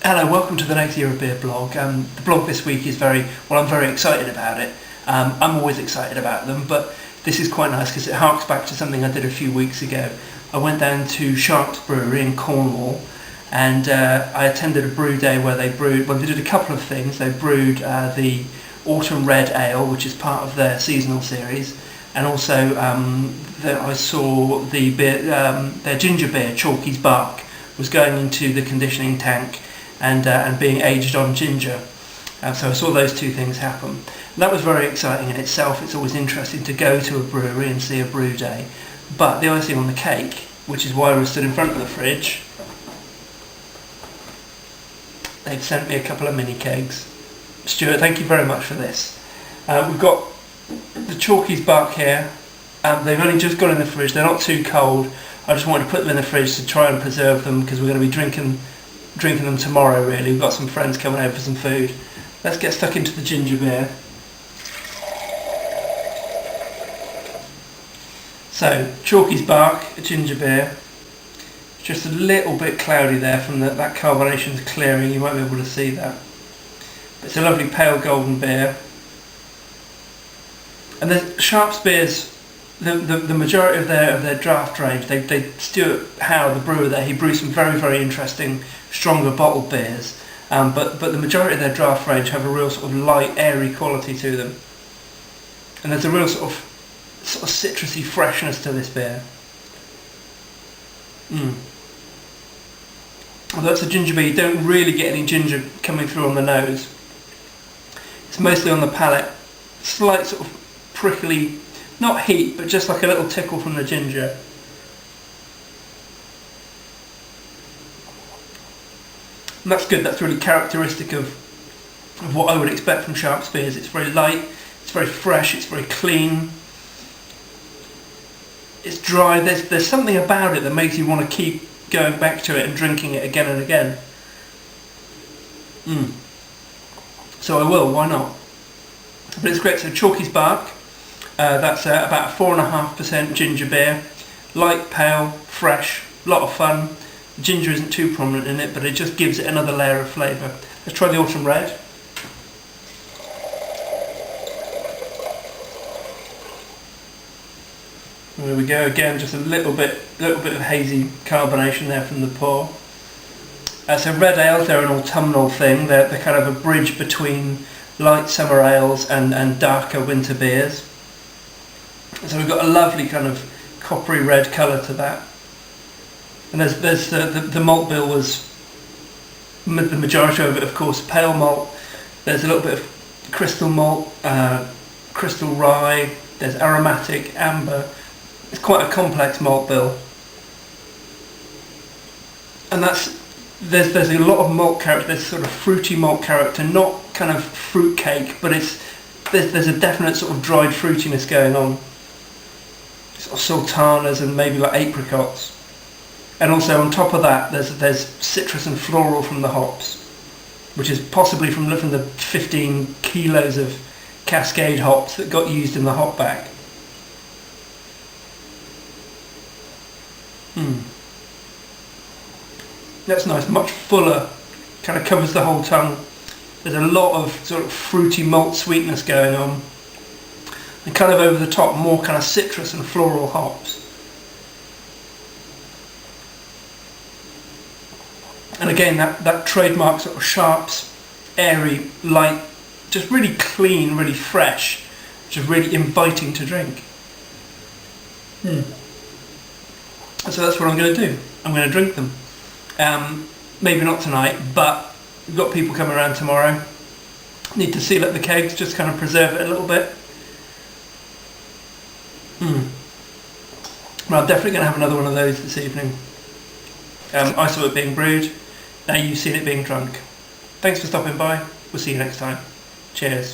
Hello, welcome to the Next Year of Beer blog. The blog this week is I'm very excited about it. I'm always excited about them, but this is quite nice because it harks back to something I did a few weeks ago. I went down to Sharp's Brewery in Cornwall and I attended a brew day where they did a couple of things. They brewed the Autumn Red Ale, which is part of their seasonal series, and also I saw the beer, their ginger beer, Chalky's Bark, was going into the conditioning tank and being aged on ginger. So I saw those two things happen. And that was very exciting in itself. It's always interesting to go to a brewery and see a brew day. But the icing on the cake, which is why I was stood in front of the fridge, they've sent me a couple of mini kegs. Stuart, thank you very much for this. We've got the Chalky's Bark here. They've only just got in the fridge. They're not too cold. I just wanted to put them in the fridge to try and preserve them because we're going to be drinking them tomorrow, really. We've got some friends coming over for some food. Let's get stuck into the ginger beer. So, Chalky's Bark, a ginger beer. It's just a little bit cloudy there from that carbonation's clearing. You might be able to see that. It's a lovely pale golden beer. And the Sharp's beers, the majority of their draft range, Stuart Howe, the brewer there, he brews some very, very interesting, stronger bottled beers. But the majority of their draft range have a real sort of light, airy quality to them. And there's a real sort of citrusy freshness to this beer. Although it's a ginger beer, you don't really get any ginger coming through on the nose. It's mostly on the palate. Slight sort of prickly, not heat, but just like a little tickle from the ginger. And that's good. That's really characteristic of what I would expect from Sharp's beers. It's very light, it's very fresh, it's very clean. It's dry. There's something about it that makes you want to keep going back to it and drinking it again and again. So I will. Why not? But it's great. So Chalky's Bark. That's about a 4.5% ginger beer. Light, pale, fresh, a lot of fun. Ginger isn't too prominent in it, but it just gives it another layer of flavour. Let's try the Autumn Red. There we go again, just a little bit of hazy carbonation there from the pour. So red ales, they're an autumnal thing. They're kind of a bridge between light summer ales and darker winter beers. So we've got a lovely kind of coppery red colour to that. And there's the malt bill was the majority of it, of course, pale malt. There's a little bit of crystal malt, crystal rye. There's aromatic, amber. It's quite a complex malt bill. And there's a lot of malt character. There's sort of fruity malt character, not kind of fruit cake, but there's a definite sort of dried fruitiness going on. Sort of sultanas and maybe like apricots. And also on top of that, there's citrus and floral from the hops, which is possibly from the 15 kilos of Cascade hops that got used in the hop bag. That's nice, much fuller, kind of covers the whole tongue. There's a lot of sort of fruity malt sweetness going on. And kind of over the top, more kind of citrus and floral hops. And again, that trademark sort of Sharp's, airy, light, just really clean, really fresh, just really inviting to drink. So that's what I'm going to do. I'm going to drink them. Maybe not tonight, but we've got people coming around tomorrow. Need to seal up the kegs, just kind of preserve it a little bit. Well, I'm definitely going to have another one of those this evening. I saw it being brewed. Now you've seen it being drunk. Thanks for stopping by. We'll see you next time. Cheers.